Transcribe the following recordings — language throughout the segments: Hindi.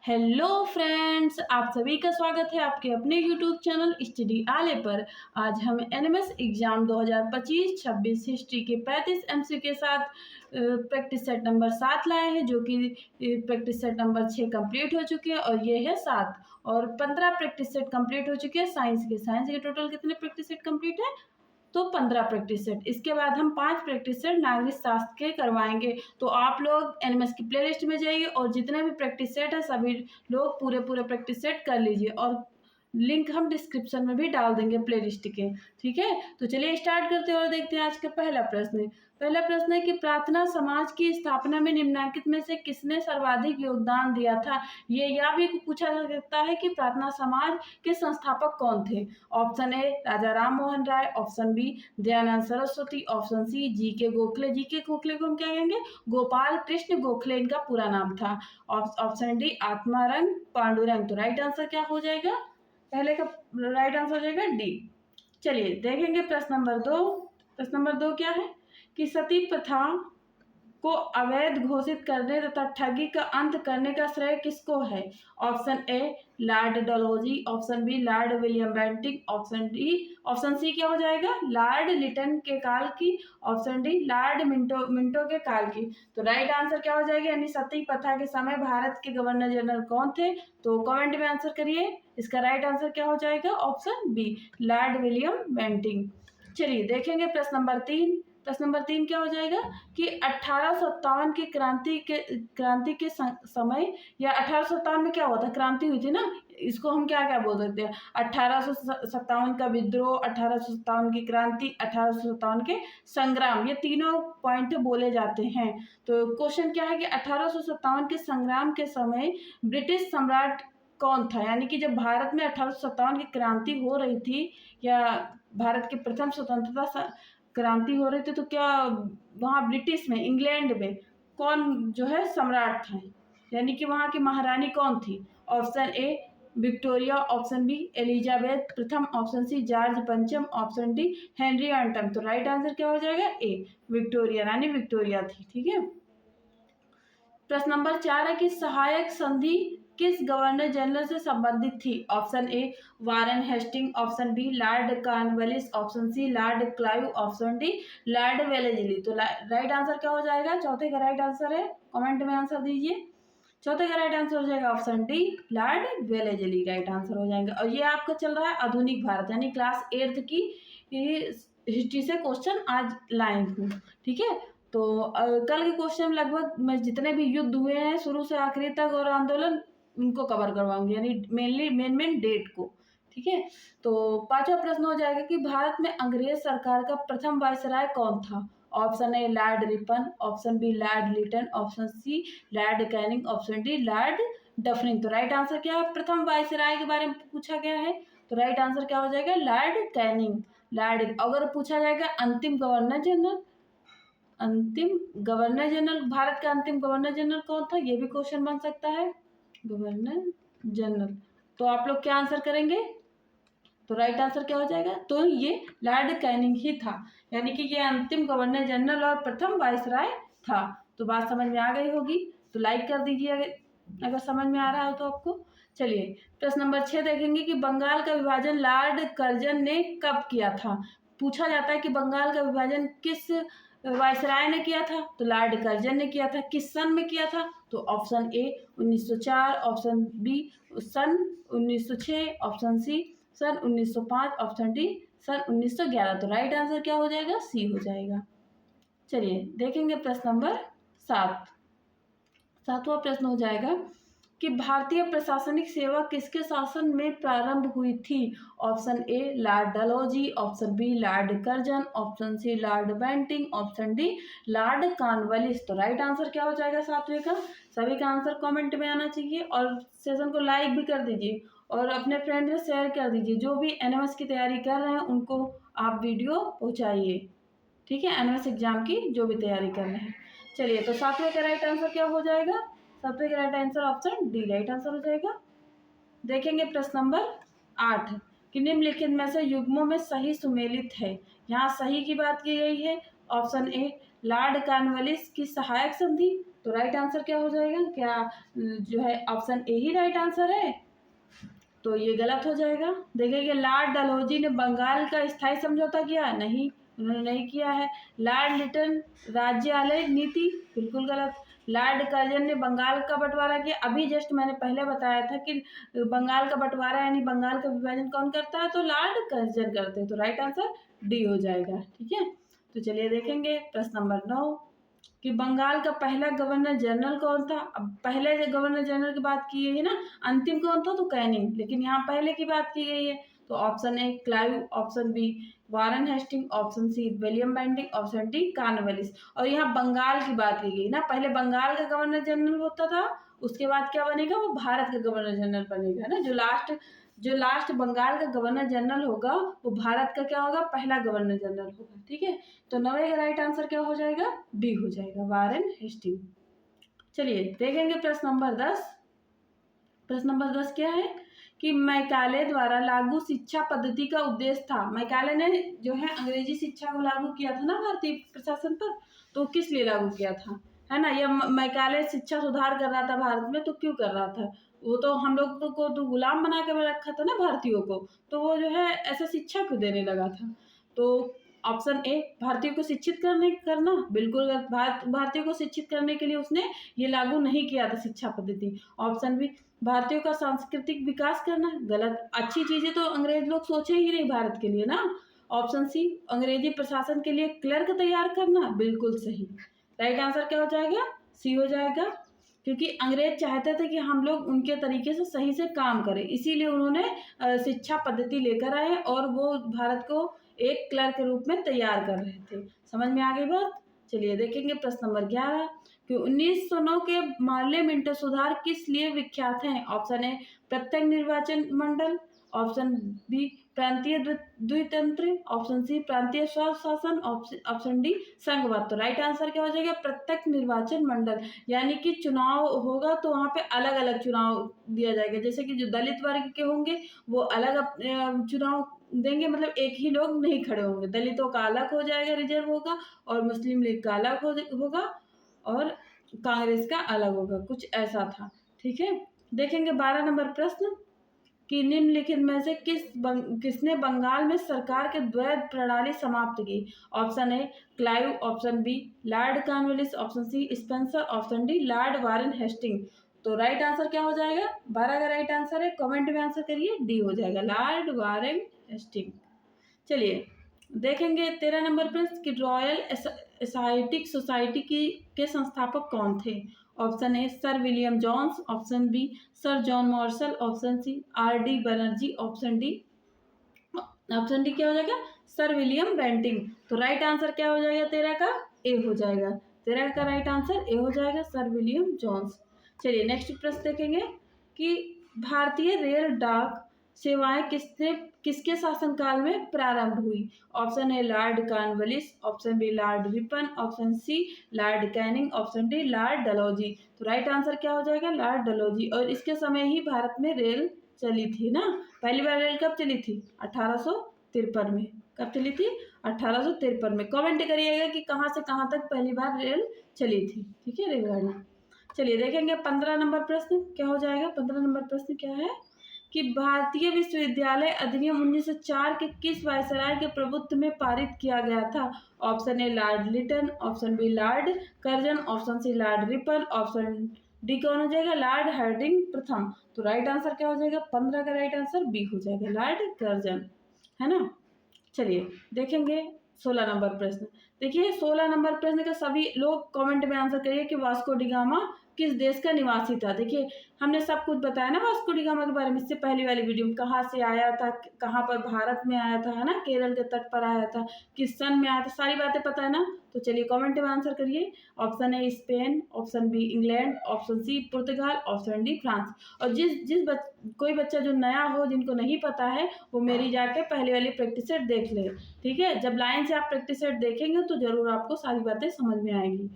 हेलो फ्रेंड्स, आप सभी का स्वागत है आपके अपने यूट्यूब चैनल स्टडी आले पर। आज हम एनएमएस एग्जाम 2025-26 हिस्ट्री के 35 एमसी के साथ प्रैक्टिस सेट नंबर 7 लाए हैं, जो कि प्रैक्टिस सेट नंबर 6 कंप्लीट हो चुके हैं और ये है 7 और 15 प्रैक्टिस सेट कंप्लीट हो चुके हैं। साइंस के टोटल कितने प्रैक्टिस सेट कंप्लीट है? तो 15 प्रैक्टिस सेट। इसके बाद हम 5 प्रैक्टिस सेट नागरिक शास्त्र के करवाएंगे। तो आप लोग एनएमएस की प्लेलिस्ट में जाइए और जितने भी प्रैक्टिस सेट है सभी लोग पूरे पूरे प्रैक्टिस सेट कर लीजिए और लिंक हम डिस्क्रिप्शन में भी डाल देंगे प्लेलिस्ट के। ठीक है, तो चलिए स्टार्ट करते हैं और देखते हैं आज का पहला प्रश्न। पहला प्रश्न है कि प्रार्थना समाज की स्थापना में निम्नलिखित में से किसने सर्वाधिक योगदान दिया था। ये यह भी पूछा जा सकता है कि प्रार्थना समाज के संस्थापक कौन थे। Option A Raja Ram Mohan Roy, option B Dayanand Saraswati, option C GK Gokhale. GK Gokhale को हम क्या कहेंगे? गोपाल कृष्ण गोखले इनका पूरा नाम था। Option D Atmaram Pandurang. तो राइट आंसर क्या हो जाएगा? पहले का राइट आंसर हो जाएगा डी। चलिए देखेंगे प्रश्न नंबर 2। प्रश्न नंबर 2 क्या है कि सती प्रथा को अवैध घोषित करने तथा ठगी का अंत करने का श्रेय किसको है। Option A Lord Dalhousie, option B Lord William Bentinck, option C क्या हो जाएगा? लॉर्ड लिटन के काल की, ऑप्शन डी लॉर्ड मिंटो के काल की। तो राइट आंसर क्या हो जाएगा? यानी सती प्रथा के समय भारत के गवर्नर जनरल कौन थे? तो कमेंट में आंसर करिए। इसका राइट आंसर क्या हो जाएगा? Option B Lord William Bentinck. चलिए देखेंगे प्रश्न नंबर 3। प्रश्न नंबर 3 क्या हो जाएगा कि 1857 की क्रांति के समय, या 1857 में क्या हुआ था? क्रांति हुई थी ना, इसको हम क्या क्या बोल सकते हैं? 1857 का विद्रोह, 1857 की क्रांति, 1857 के संग्राम, ये तीनों पॉइंट बोले जाते हैं। तो क्वेश्चन क्या है कि 1857 के संग्राम के समय ब्रिटिश सम्राट कौन था। यानी कि जब भारत में 1857 की क्रांति हो रही थी, या भारत की प्रथम स्वतंत्रता क्रांति हो रही थी, तो क्या वहाँ ब्रिटिश में, इंग्लैंड में कौन जो है सम्राट था? यानी कि वहाँ की महारानी कौन थी? Option A Victoria, option B Elizabeth प्रथम, ऑप्शन सी जॉर्ज पंचम, ऑप्शन डी हेनरी आठम। तो राइट आंसर क्या हो जाएगा? ए विक्टोरिया, रानी विक्टोरिया थी। ठीक है, प्रश्न नंबर 4 है कि सहायक संधि किस गवर्नर जनरल से संबंधित थी। Option A Warren Hasting, option B Lord Cornwallis, option C Lord Clive, option D Lord Wellesley. तो राइट आंसर क्या हो जाएगा? चौथे का राइट आंसर है, कमेंट में आंसर दीजिए। चौथे का राइट आंसर हो जाएगा option D Lord Wellesley, right answer हो जाएगा। और ये आपका चल रहा है आधुनिक भारत, यानी क्लास 8th की हिस्ट्री से क्वेश्चन आज लाए हूँ। ठीक है, तो कल के क्वेश्चन लगभग मैं जितने भी युद्ध हुए हैं शुरू से आखिरी तक और आंदोलन, उनको कवर करवाऊंगी, यानी मेनली मेन डेट को। ठीक है, तो 5वां प्रश्न हो जाएगा कि भारत में अंग्रेज सरकार का प्रथम वायसराय कौन था। Option A Lord Ripon, option B Lord Lytton, option C Lord Canning, option D Lord Dufferin. तो राइट आंसर क्या है? प्रथम वायसराय के बारे में पूछा गया है, तो राइट आंसर क्या हो जाएगा? Lord Canning. अगर पूछा जाएगा अंतिम गवर्नर जनरल, भारत का अंतिम गवर्नर जनरल कौन था, ये भी क्वेश्चन बन सकता है, गवर्नर जनरल। तो आप लोग क्या आंसर करेंगे? तो राइट आंसर क्या हो जाएगा? तो ये लॉर्ड कैनिंग ही था, यानी कि ये अंतिम गवर्नर जनरल और प्रथम वायसराय था। तो बात समझ में आ गई होगी, तो लाइक कर दीजिए अगर समझ में आ रहा हो तो आपको। चलिए प्रश्न नंबर 6 देखेंगे कि बंगाल का विभाजन लॉर्ड कर्जन ने कब किया था। पूछा जाता है कि बंगाल का विभाजन किस वायसराय ने किया था। तो लॉर्ड कर्जन ने किया था। किस सन में किया था? तो ऑप्शन ए 1904, ऑप्शन बी सन 1906, ऑप्शन सी सन 1905, ऑप्शन डी सन 1911। तो राइट आंसर क्या हो जाएगा? सी हो जाएगा। चलिए देखेंगे प्रश्न नंबर 7। 7वां प्रश्न हो जाएगा कि भारतीय प्रशासनिक सेवा किसके शासन में प्रारंभ हुई थी। Option A Lord Dalhousie, option B Lord Curzon, option C Lord Bentinck, option D Lord Cornwallis. तो राइट आंसर क्या हो जाएगा 7वें का? सभी का आंसर कमेंट में आना चाहिए और सेशन को लाइक भी कर दीजिए और अपने फ्रेंड से शेयर कर दीजिए। जो भी एनएमएस की तैयारी कर रहे हैं उनको आप वीडियो पहुँचाइए। ठीक है, एनएमएस एग्जाम की जो भी तैयारी कर रहे हैं। चलिए, तो 7वें का राइट आंसर क्या हो जाएगा? 7वें का right answer option D right answer हो जाएगा। देखेंगे प्रश्न नंबर 8 कि निम्नलिखित में से युग्मों में सही सुमेलित है। यहाँ सही की बात की गई है। ऑप्शन ए लॉर्ड कॉर्नवालिस की सहायक संधि, तो राइट आंसर क्या हो जाएगा? क्या जो है ऑप्शन ए ही राइट आंसर है? तो ये गलत हो जाएगा। देखिए लॉर्ड डलहौजी ने बंगाल का स्थायी समझौता किया? नहीं, उन्होंने नहीं किया है। लॉर्ड लिटन राज्यालय नीति? बिल्कुल गलत। लॉर्ड कर्जन ने बंगाल का बंटवारा किया? अभी जस्ट मैंने पहले बताया था कि बंगाल का बंटवारा यानी बंगाल का विभाजन कौन करता है? तो लॉर्ड कर्जन करते हैं। तो राइट आंसर डी हो जाएगा। ठीक है, तो चलिए देखेंगे प्रश्न नंबर 9 कि बंगाल का पहला गवर्नर जनरल कौन था? अब पहले गवर्नर जनरल की बात की गई है ना, अंतिम कौन था? तो कैनिंग, लेकिन यहाँ पहले की बात की गई है। तो option A Clive, option B Warren Hastings, option C William Bentinck, option D Cornwallis. और यहाँ बंगाल की बात की गई ना, पहले बंगाल का गवर्नर जनरल होता था, उसके बाद क्या बनेगा? वो भारत का गवर्नर जनरल बनेगा ना। जो लास्ट बंगाल का गवर्नर जनरल होगा वो भारत का क्या होगा? पहला गवर्नर जनरल होगा। ठीक है, तो 9 का राइट आंसर क्या हो जाएगा? बी हो जाएगा, वारेन हेस्टिंग। चलिए देखेंगे प्रश्न नंबर 10। प्रश्न नंबर 10 क्या है कि मैकाले द्वारा लागू शिक्षा पद्धति का उद्देश्य था? मैकाले ने जो है अंग्रेजी शिक्षा को लागू किया था ना भारतीय प्रशासन पर, तो किस लिए लागू किया था? है ना, यह मैकाले शिक्षा सुधार कर रहा था भारत में, तो क्यों कर रहा था? वो तो हम लोग को तो गुलाम बना के रखा था ना भारतीयों को, तो वो जो है ऐसा शिक्षा क्यों देने लगा था? तो ऑप्शन ए भारतीयों को शिक्षित करना बिल्कुल गलत। भारतीयों को शिक्षित करने के लिए उसने ये लागू नहीं किया था शिक्षा पद्धति। ऑप्शन बी भारतीयों का सांस्कृतिक विकास करना, गलत। अच्छी चीजें तो अंग्रेज लोग सोचे ही नहीं भारत के लिए ना। ऑप्शन सी अंग्रेजी प्रशासन के लिए क्लर्क तैयार करना, बिल्कुल सही। राइट आंसर क्या हो जाएगा? सी हो जाएगा, क्योंकि अंग्रेज चाहते थे कि हम लोग उनके तरीके से सही से काम करें, इसीलिए उन्होंने शिक्षा पद्धति लेकर आए और वो भारत को एक क्लर्क के रूप में तैयार कर रहे थे। समझ में आ गई बात? चलिए देखेंगे प्रश्न नंबर 11 कि 1909 के पार्लियामेंट सुधार किस लिए विख्यात हैं? ऑप्शन ए प्रत्येक निर्वाचन मंडल, ऑप्शन बी प्रांतीय द्वितंत्र, ऑप्शन सी प्रांतीय स्वशासन, ऑप्शन डी संघवाद। तो राइट आंसर क्या हो जाएगा? प्रत्येक निर्वाचन मंडल, यानी कि चुनाव होगा तो वहाँ पे अलग अलग चुनाव दिया जाएगा। जैसे कि जो दलित वर्ग के होंगे वो अलग चुनाव देंगे, मतलब एक ही लोग नहीं खड़े होंगे। दलितों का अलग हो जाएगा, रिजर्व होगा, और मुस्लिम लीग का अलग होगा, और कांग्रेस का अलग होगा, कुछ ऐसा था। ठीक है, देखेंगे 12 नंबर प्रश्न कि निम्नलिखित में से किसने बंगाल में सरकार के द्वैध प्रणाली समाप्त की? Option A Clive, option B Lord Cornwallis, option C Spencer, option D lord Warren Hastings. तो राइट आंसर क्या हो जाएगा? 12 का राइट आंसर है, कमेंट में आंसर करिए, डी हो जाएगा, लॉर्ड वारेन हेस्टिंग। चलिए देखेंगे 13 नंबर प्रश्न कि रॉयल एसाइटिक सोसाइटी के संस्थापक कौन थे? Option A sir William Jones, option B sir John Marshall, option C R D Banerjee, option D क्या हो जाएगा? Sir William Bentinck. तो राइट आंसर क्या हो जाएगा 13 का? ए हो जाएगा। 13 का राइट आंसर ए हो जाएगा, सर विलियम जॉन्स। चलिए नेक्स्ट प्रश्न देखेंगे कि भारतीय रेल डाक सेवाएं किसके शासनकाल में प्रारंभ हुई? Option A lord Cornwallis, option B lord Ripon, option C Lord Canning, option D lord Dalhousie. तो राइट आंसर क्या हो जाएगा? Lord Dalhousie. और इसके समय ही भारत में रेल चली थी ना। पहली बार रेल कब चली थी? 1853 में। कब चली थी? 1853 में। कमेंट करिएगा कि कहाँ से कहाँ तक पहली बार रेल चली थी। ठीक है, रेलगाड़ी। चलिए देखेंगे 15 नंबर प्रश्न क्या हो जाएगा। 15 नंबर प्रश्न क्या है कि भारतीय विश्वविद्यालय अधिनियम 1904 के किस वायसराय के प्रभुत्व में पारित किया गया था? Option A lord Lytton, option B Lord Curzon, option C lord Ripon, option D कौन हो जाएगा? लॉर्ड हार्डिंग प्रथम। तो राइट आंसर क्या हो जाएगा? 15 का राइट आंसर बी हो जाएगा, लॉर्ड कर्जन, है ना। चलिए देखेंगे 16 नंबर प्रश्न। देखिए 16 नंबर प्रश्न का सभी लोग कमेंट में आंसर करिए कि वास्को डी गामा किस देश का निवासी था। देखिए हमने सब कुछ बताया ना वास्को डी गामा के बारे में, इससे पहली वाली वीडियो में कहाँ से आया था, कहाँ पर भारत में आया था, है ना, केरल के तट पर आया था, किस सन में आया था, सारी बातें पता है ना। तो चलिए कमेंट में आंसर करिए। Option A Spain, option B England, option C पुर्तगाल, ऑप्शन डी फ्रांस। और कोई बच्चा जो नया हो, जिनको नहीं पता है, वो मेरी जाके पहले वाली प्रैक्टिस सेट देख ले। ठीक है, जब लाइन से आप प्रैक्टिस सेट देखेंगे तो जरूर आपको सारी बातें समझ में आएंगी।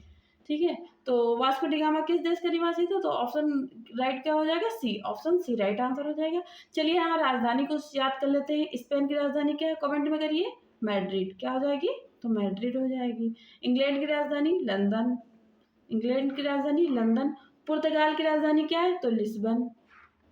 ठीक है, तो वास्को डी गामा किस देश का निवासी था? तो ऑप्शन राइट क्या हो जाएगा? सी, ऑप्शन सी राइट आंसर हो जाएगा। चलिए यहाँ राजधानी को याद कर लेते हैं। स्पेन की राजधानी क्या है? कमेंट में करिए। मैड्रिड। क्या हो जाएगी? तो मैड्रिड हो जाएगी। इंग्लैंड की राजधानी लंदन। इंग्लैंड की राजधानी लंदन। पुर्तगाल की राजधानी क्या है? तो लिस्बन।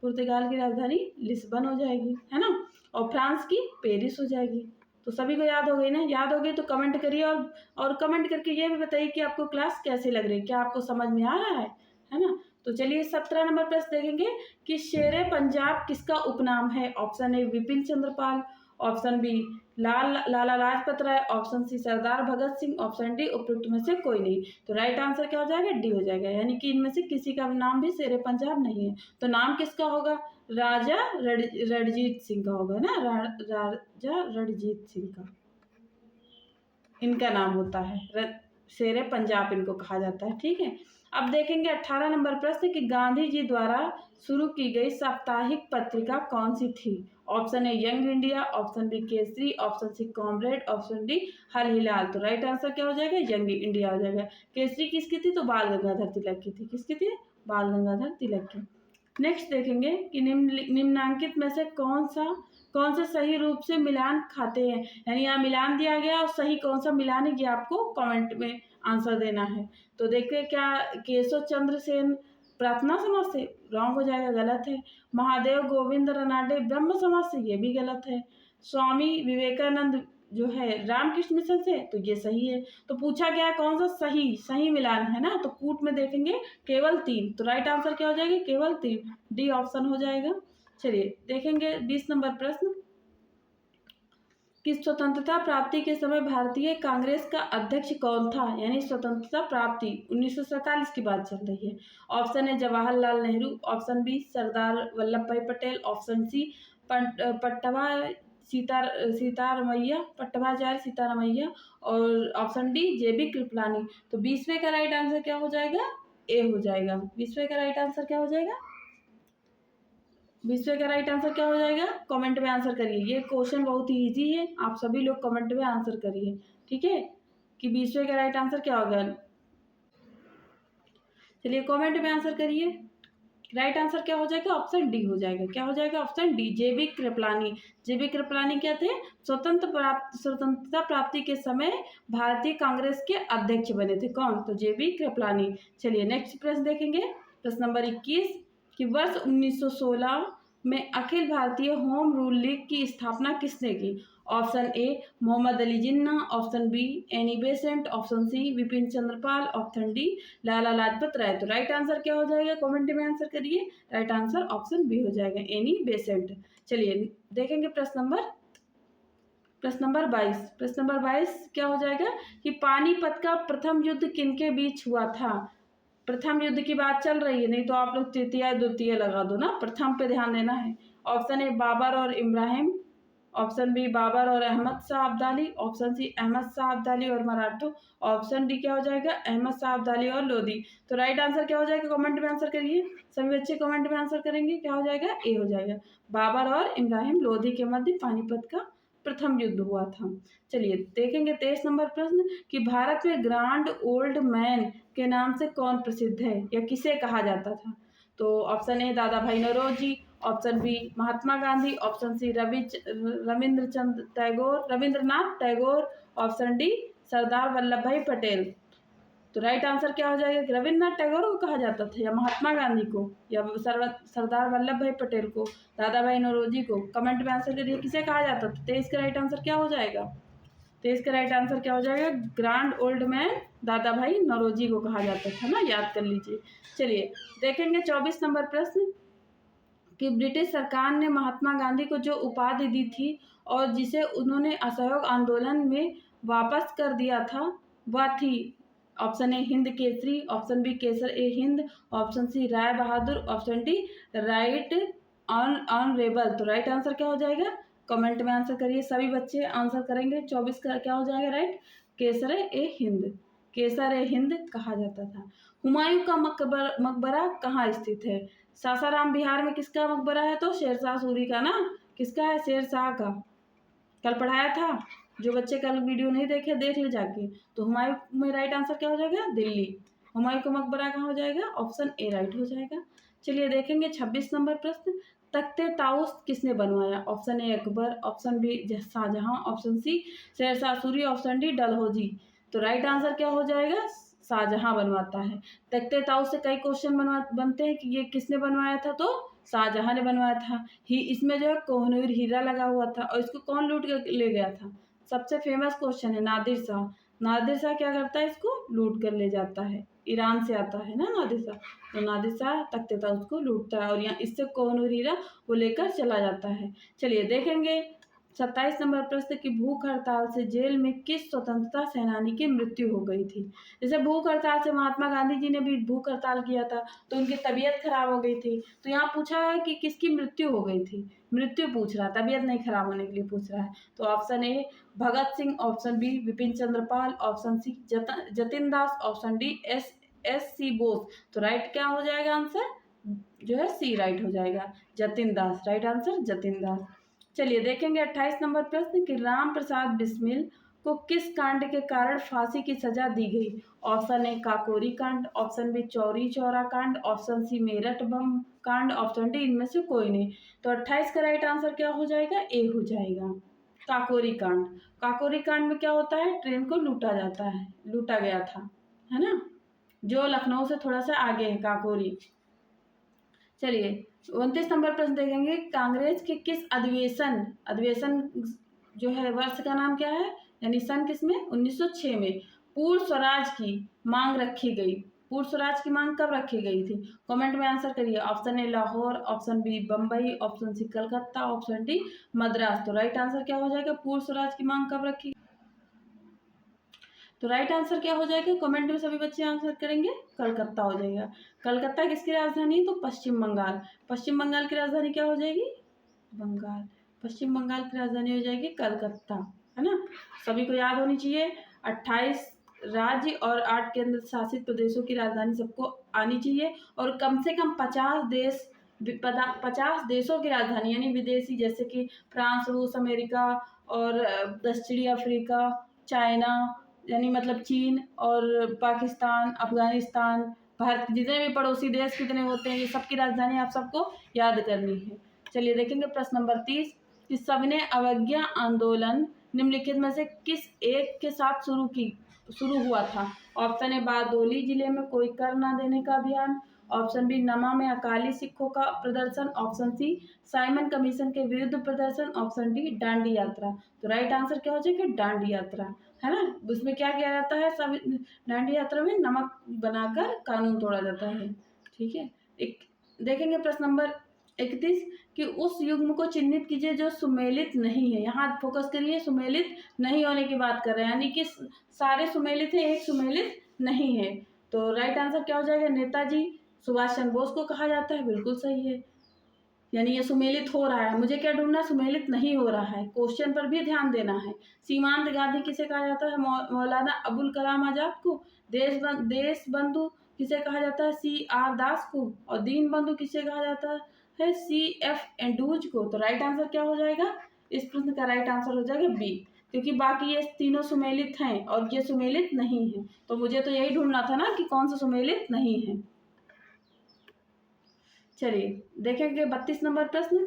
पुर्तगाल की राजधानी लिस्बन हो जाएगी, है ना। और फ्रांस की पेरिस हो जाएगी। तो सभी को याद हो गई ना? याद हो गई तो कमेंट करिए, और कमेंट करके ये भी बताइए कि आपको क्लास कैसी लग रही है, क्या आपको समझ में आ रहा है ना। तो चलिए 17 नंबर प्रश्न देखेंगे कि शेरे पंजाब किसका उपनाम है। Option A Vipin Chandrapal, option B Lala Lajpat Rai, option C Sardar Bhagat Singh, option D उपरोक्त में से कोई नहीं। तो राइट आंसर क्या हो जाएगा? डी हो जाएगा, यानी कि इनमें से किसी का नाम भी शेरे पंजाब नहीं है। तो नाम किसका होगा? राजा रणजीत सिंह का होगा ना, राजा रणजीत सिंह का इनका नाम होता है। शेरे पंजाब इनको कहा जाता है, ठीक है। अब देखेंगे 18 नंबर प्रश्न कि गांधी जी द्वारा शुरू की गई साप्ताहिक पत्रिका कौन सी थी। Option A Young India, option B Kesari, option C comrade, option D Al Hilal. तो राइट आंसर क्या हो जाएगा? यंग इंडिया हो जाएगा। केसरी किसकी थी? तो बाल गंगाधर तिलक की थी। किसकी थी? बाल गंगाधर तिलक की। नेक्स्ट देखेंगे कि निम्नांकित में से कौन से सही रूप से मिलान खाते हैं, यानी यहाँ मिलान दिया गया और सही कौन सा मिलान है ये आपको कमेंट में आंसर देना है। तो देखिए क्या केशव चंद्र सेन प्रार्थना समाज से? रॉन्ग हो जाएगा, गलत है। महादेव गोविंद रनाडे ब्रह्म समाज से? ये भी गलत है। स्वामी विवेकानंद जो है रामकृष्ण मिशन से? तो ये सही है। तो पूछा गया है कौन सा सही मिलान है ना, तो कूट में देखेंगे केवल 3। तो राइट आंसर क्या हो जाएगा? केवल 3, डी ऑप्शन हो जाएगा। चलिए देखेंगे 20 नंबर प्रश्न कि स्वतंत्रता प्राप्ति के समय भारतीय कांग्रेस का अध्यक्ष कौन था, यानी स्वतंत्रता प्राप्ति 1947 की बात चल रही है। Option A Jawaharlal Nehru, option B Sardar Vallabh Bhai Patel, option C Pattabhi Sitaramayya, Pattabhi Sitaramayya, और ऑप्शन डी जेबी कृपलानी। तो 20वें का राइट आंसर क्या हो जाएगा? ए हो जाएगा। 20वें का राइट आंसर क्या हो जाएगा? 20वें का राइट आंसर क्या हो जाएगा? कमेंट में आंसर करिए। ये क्वेश्चन बहुत ही इजी है, आप सभी लोग कमेंट में आंसर करिए, ठीक है, कि 20वें का राइट आंसर क्या होगा। चलिए कमेंट में आंसर करिए। राइट आंसर क्या हो जाएगा? ऑप्शन डी हो जाएगा। क्या हो जाएगा? ऑप्शन डी, जेबी कृपलानी। जेबी कृपलानी क्या थे? स्वतंत्रता प्राप्ति के समय भारतीय कांग्रेस के अध्यक्ष बने थे। कौन? तो जेबी कृपलानी। चलिए नेक्स्ट प्रश्न देखेंगे, प्रश्न नंबर 21 कि वर्ष 1916 में Akhil Bharatiya home rule league की स्थापना किसने की। Option A Mohammad Ali Jinnah, option B Annie Besant, option C Vipin Chandrapal, option D Lala Lajpat Rai. तो राइट आंसर क्या हो जाएगा? कमेंट में आंसर करिए। राइट आंसर ऑप्शन बी हो जाएगा, एनी बेसेंट। चलिए देखेंगे प्रश्न नंबर 22। प्रश्न नंबर 22 क्या हो जाएगा कि पानीपत का प्रथम युद्ध किनके बीच हुआ था। प्रथम युद्ध की बात चल रही है, नहीं तो आप लोग तृतीय द्वितीय लगा दो ना, प्रथम पे ध्यान देना है। ऑप्शन ए बाबर और इब्राहिम, ऑप्शन बी बाबर और अहमद शाह अब्दाली, ऑप्शन सी अहमद शाह अब्दाली और मराठों, ऑप्शन डी क्या हो जाएगा? अहमद शाह अब्दाली और लोधी। तो राइट आंसर क्या हो जाएगा? कमेंट में आंसर करिए। सभी बच्चे कमेंट में आंसर करेंगे। क्या हो जाएगा? ए हो जाएगा। बाबर और इब्राहिम लोधी के मध्य पानीपत का प्रथम युद्ध हुआ था। चलिए देखेंगे 23 नंबर प्रश्न कि भारत में ग्रांड ओल्ड मैन के नाम से कौन प्रसिद्ध है या किसे कहा जाता था। तो option A Dada Bhai Naoroji, option B Mahatma Gandhi, option C Rabindranath Tagore, option D Sardar Vallabh Bhai Patel. तो राइट आंसर क्या हो जाएगा? रविंद्रनाथ टैगोर को कहा जाता था या महात्मा गांधी को या सरदार वल्लभ भाई पटेल को, दादा भाई नौरोजी को। कमेंट में आंसर करिए किसे कहा जाता था। 23 का राइट आंसर क्या हो जाएगा? 23 का राइट आंसर क्या हो जाएगा? ग्रांड ओल्ड मैन दादा भाई नौरोजी को कहा जाता था ना, याद कर लीजिए। चलिए देखेंगे 24 नंबर प्रश्न कि ब्रिटिश सरकार ने महात्मा गांधी को जो उपाधि दी थी और जिसे उन्होंने असहयोग आंदोलन में वापस कर दिया था वह थी। Option A Hind Kesari, option B Kaiser i Hind, option C Rai Bahadur, option D right honourable. तो राइट आंसर क्या हो जाएगा? कमेंट में आंसर करिए। सभी बच्चे आंसर करेंगे। 24 का क्या हो जाएगा राइट? केसर ए हिंद, केसर ए हिंद कहा जाता था। हुमायूं का मकबरा कहाँ स्थित है। सासाराम बिहार में किसका मकबरा है? तो शेरशाह सूरी का ना। किसका है? शेरशाह का। कल पढ़ाया था, जो बच्चे कल वीडियो नहीं देखे देख ले जाके। तो हुमायूं में राइट आंसर क्या हो जाएगा? दिल्ली। हुमायूं का मकबरा कहाँ हो जाएगा? ऑप्शन ए राइट हो जाएगा। चलिए देखेंगे 26 नंबर प्रश्न, तख्ते ताउस किसने बनवाया। Option A Akbar, option B Shahjahan, option C Shershah Suri, option D Dalhousie. तो राइट आंसर क्या हो जाएगा? शाहजहां बनवाता है। तख्ते ताऊ से कई क्वेश्चन बनते हैं कि ये किसने बनवाया था, तो शाहजहां ने बनवाया था। इसमें जो है कोहिनूर हीरा लगा हुआ था और इसको कौन लूट कर ले गया था? सबसे फेमस क्वेश्चन है, नादिर शाह। नादिर शाह क्या करता है, इसको लूट कर ले जाता है। ईरान से आता है ना नादिर शाह, तो नादिर शाह तख्ते ताऊस को लूटता है और यहाँ इससे कोहिनूर हीरा वो लेकर चला जाता है। चलिए देखेंगे 27 नंबर प्रश्न की भूख हड़ताल से जेल में किस स्वतंत्रता सेनानी की मृत्यु हो गई थी। जैसे भूख हड़ताल से महात्मा गांधी जी ने भी भूख हड़ताल किया था तो उनकी तबीयत खराब हो गई थी, तो यहाँ पूछा है कि किसकी मृत्यु हो गई थी। मृत्यु पूछ रहा है, तबीयत नहीं खराब होने के लिए पूछ रहा है। तो option A Bhagat Singh, option B Vipin Chandra Pal, option C Jatin Das, option D S C Bose. तो राइट क्या हो जाएगा आंसर, जो है सी राइट हो जाएगा, जतिन दास। राइट आंसर जतिन दास। चलिए देखेंगे 28 नंबर प्रश्न कि राम प्रसाद बिस्मिल को किस कांड के कारण फांसी की सजा दी गई। ऑप्शन ए काकोरी कांड, ऑप्शन बी चौरी चौरा कांड, ऑप्शन सी मेरठ बम कांड, ऑप्शन डी इनमें से कोई नहीं। तो 28 का राइट आंसर क्या हो जाएगा, ए हो जाएगा, काकोरी कांड। काकोरी कांड में क्या होता है, ट्रेन को लूटा जाता है, लूटा गया था, है ना, जो लखनऊ से थोड़ा सा आगे है काकोरी। चलिए 29 नंबर प्रश्न देखेंगे, कांग्रेस के किस अधिवेशन जो है वर्ष का नाम क्या है, यानी सन किसमें, 1906 में पूर्ण स्वराज की मांग रखी गई। पूर्ण स्वराज की मांग कब रखी गई थी, कमेंट में आंसर करिए। Option A Lahore, option B Bombay, option C Calcutta, option D Madras. तो राइट आंसर क्या हो जाएगा, पूर्ण स्वराज की मांग कब रखी, तो राइट आंसर क्या हो जाएगा, कमेंट में सभी बच्चे आंसर करेंगे, कलकत्ता हो जाएगा। कलकत्ता किसकी राजधानी है, तो पश्चिम बंगाल। पश्चिम बंगाल की राजधानी क्या हो जाएगी, बंगाल। पश्चिम बंगाल की राजधानी हो जाएगी कलकत्ता, है ना, सभी को याद होनी चाहिए। 28 राज्य और 8 केंद्र शासित प्रदेशों की राजधानी सबको आनी चाहिए और कम से कम 50 देशों की राजधानी, यानी विदेशी, जैसे कि फ्रांस, रूस, अमेरिका और दक्षिणी अफ्रीका, चाइना, यानी मतलब चीन और पाकिस्तान, अफगानिस्तान, भारत, जितने भी पड़ोसी देश कितने होते हैं, ये सबकी राजधानी आप सबको याद करनी है। चलिए देखेंगे प्रश्न नंबर 30 कि सविनय अवज्ञा आंदोलन निम्नलिखित में से किस एक के साथ शुरू हुआ था। ऑप्शन ए बारदोली जिले में कोई कर न देने का अभियान, ऑप्शन बी नमा में अकाली सिखों का प्रदर्शन, ऑप्शन सी साइमन कमीशन के विरुद्ध प्रदर्शन, ऑप्शन डी डांडी यात्रा। तो राइट आंसर क्या हो जाएगा, डांडी यात्रा, है ना। उसमें क्या किया जाता है, सब डांडी यात्रा में नमक बनाकर कानून तोड़ा जाता है, ठीक है। एक देखेंगे प्रश्न नंबर 31 कि उस युग्म को चिन्हित कीजिए जो सुमेलित नहीं है। यहाँ फोकस करिए, सुमेलित नहीं होने की बात कर रहे हैं, यानी कि सारे सुमेलित है, एक सुमेलित नहीं है। तो राइट आंसर क्या हो जाएगा, नेताजी सुभाष चंद्र बोस को कहा जाता है, बिल्कुल सही है, यानी ये सुमेलित हो रहा है। मुझे क्या ढूंढना, सुमेलित नहीं हो रहा है, क्वेश्चन पर भी ध्यान देना है। सीमांत गांधी किसे कहा जाता है, मौलाना अबुल कलाम आजाद को। देश बंधु किसे कहा जाता है, CR दास को। और दीन बंधु किसे कहा जाता है, CF एंड्रूज को। तो राइट आंसर क्या हो जाएगा, इस प्रश्न का राइट आंसर हो जाएगा बी, क्योंकि बाकी ये तीनों सुमेलित हैं और ये सुमेलित नहीं है, तो मुझे तो यही ढूंढना था ना कि कौन सा सुमेलित नहीं है। चलिए देखेंगे 32 नंबर प्रश्न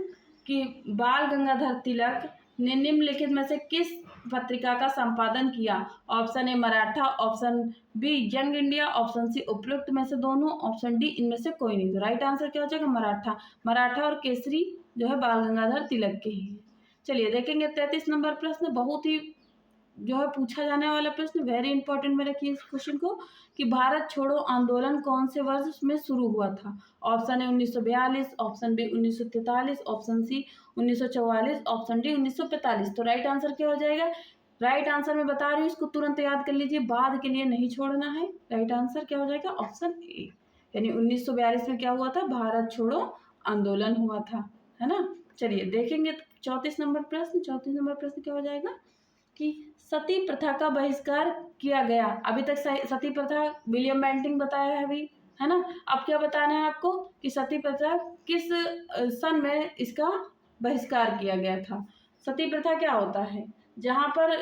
कि बाल गंगाधर तिलक ने निम्नलिखित में से किस पत्रिका का संपादन किया। Option A Maratha, option B Young India, option C उपयुक्त में से दोनों, ऑप्शन डी इनमें से कोई नहीं। तो राइट आंसर क्या हो जाएगा, मराठा। मराठा और केसरी जो है बाल गंगाधर तिलक के ही। चलिए देखेंगे 33 नंबर प्रश्न, बहुत ही जो है पूछा जाने वाला प्रश्न, वेरी इंपॉर्टेंट में रखिए इस क्वेश्चन को कि भारत छोड़ो आंदोलन कौन से वर्ष में शुरू हुआ था। Option A 1942, option B 1943, option C 1944, option D 1945। तो राइट आंसर क्या हो जाएगा, राइट आंसर मैं बता रही हूँ, इसको तुरंत याद कर लीजिए, बाद के लिए नहीं छोड़ना है। राइट आंसर क्या हो जाएगा, ऑप्शन ए, यानी 1942 में क्या हुआ था, भारत छोड़ो आंदोलन हुआ था, है ना। चलिए देखेंगे 34 नंबर प्रश्न। 34 नंबर प्रश्न क्या हो जाएगा कि सती प्रथा का बहिष्कार किया गया। अभी तक सती प्रथा विलियम बेंटिंग बताया है अभी, है ना। अब क्या बताना है आपको कि सती प्रथा किस सन में इसका बहिष्कार किया गया था। सती प्रथा क्या होता है, जहाँ पर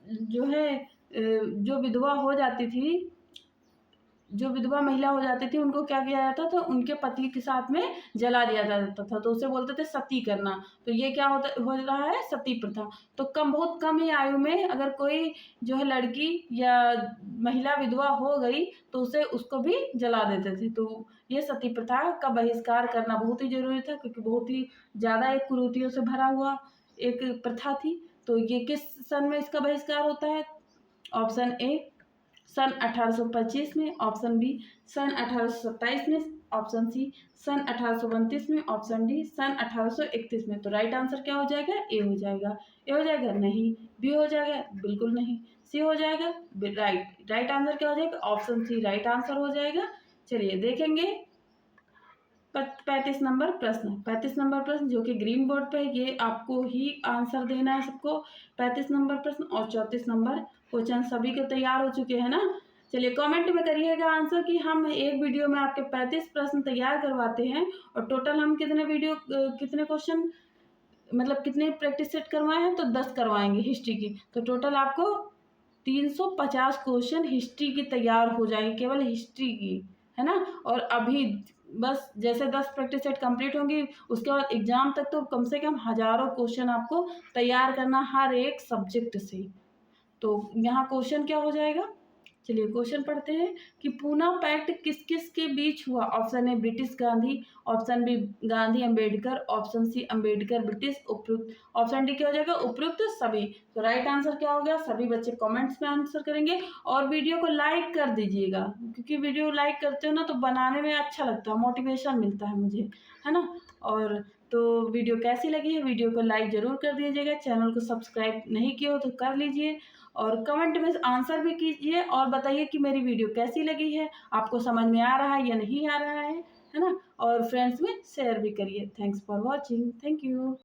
जो है जो विधवा हो जाती थी जो विधवा महिला हो जाती थी उनको क्या किया जाता था, उनके पति के साथ में जला दिया जाता था, तो उसे बोलते थे सती करना। तो ये क्या हो रहा है, सती प्रथा। तो बहुत कम ही आयु में अगर कोई जो है लड़की या महिला विधवा हो गई तो उसको भी जला देते थे। तो ये सती प्रथा का बहिष्कार करना बहुत ही जरूरी था, क्योंकि बहुत ही ज़्यादा एक कुरीतियों से भरा हुआ एक प्रथा थी। तो ये किस सन में इसका बहिष्कार होता है? ऑप्शन ए सन 1825 में, ऑप्शन बी सन 1827 में, ऑप्शन सी सन 1832 में, ऑप्शन डी सन 1831 में। तो राइट आंसर क्या हो जाएगा? ए हो जाएगा। ए हो जाएगा? नहीं। बी हो जाएगा? बिल्कुल नहीं। सी हो जाएगा? राइट आंसर क्या हो जाएगा? ऑप्शन सी राइट आंसर हो जाएगा। चलिए देखेंगे 35 नंबर प्रश्न। 35 नंबर प्रश्न जो कि ग्रीन बोर्ड पे, ये आपको ही आंसर देना है सबको। 35 नंबर प्रश्न और 34 नंबर क्वेश्चन सभी के तैयार हो चुके हैं ना? चलिए कमेंट में करिएगा आंसर कि हम एक वीडियो में आपके 35 प्रश्न तैयार करवाते हैं और टोटल हम कितने क्वेश्चन मतलब कितने प्रैक्टिस सेट करवाए हैं? तो 10 करवाएंगे हिस्ट्री की। तो टोटल आपको 350 क्वेश्चन हिस्ट्री की तैयार हो जाएगी, केवल हिस्ट्री की, है ना? और अभी बस जैसे 10 प्रैक्टिस सेट कंप्लीट होंगी उसके बाद एग्जाम तक तो कम से कम हज़ारों क्वेश्चन आपको तैयार करना हर एक सब्जेक्ट से। तो यहाँ क्वेश्चन क्या हो जाएगा? चलिए क्वेश्चन पढ़ते हैं कि पूना पैक्ट किस किस के बीच हुआ? Option A British Gandhi, option B Gandhi Ambedkar, option C Ambedkar British, उपयुक्त। ऑप्शन डी क्या हो जाएगा? उपयुक्त सभी। तो राइट आंसर क्या हो गया? सभी बच्चे कमेंट्स में आंसर करेंगे और वीडियो को लाइक कर दीजिएगा, क्योंकि वीडियो लाइक करते हो ना तो बनाने में अच्छा लगता है, मोटिवेशन मिलता है मुझे, है ना? और तो वीडियो कैसी लगी है? वीडियो को लाइक ज़रूर कर दीजिएगा, चैनल को सब्सक्राइब नहीं किया हो तो कर लीजिए और कमेंट में आंसर भी कीजिए और बताइए कि मेरी वीडियो कैसी लगी है, आपको समझ में आ रहा है या नहीं आ रहा है ना? और फ्रेंड्स में शेयर भी करिए। Thanks for watching. Thank you.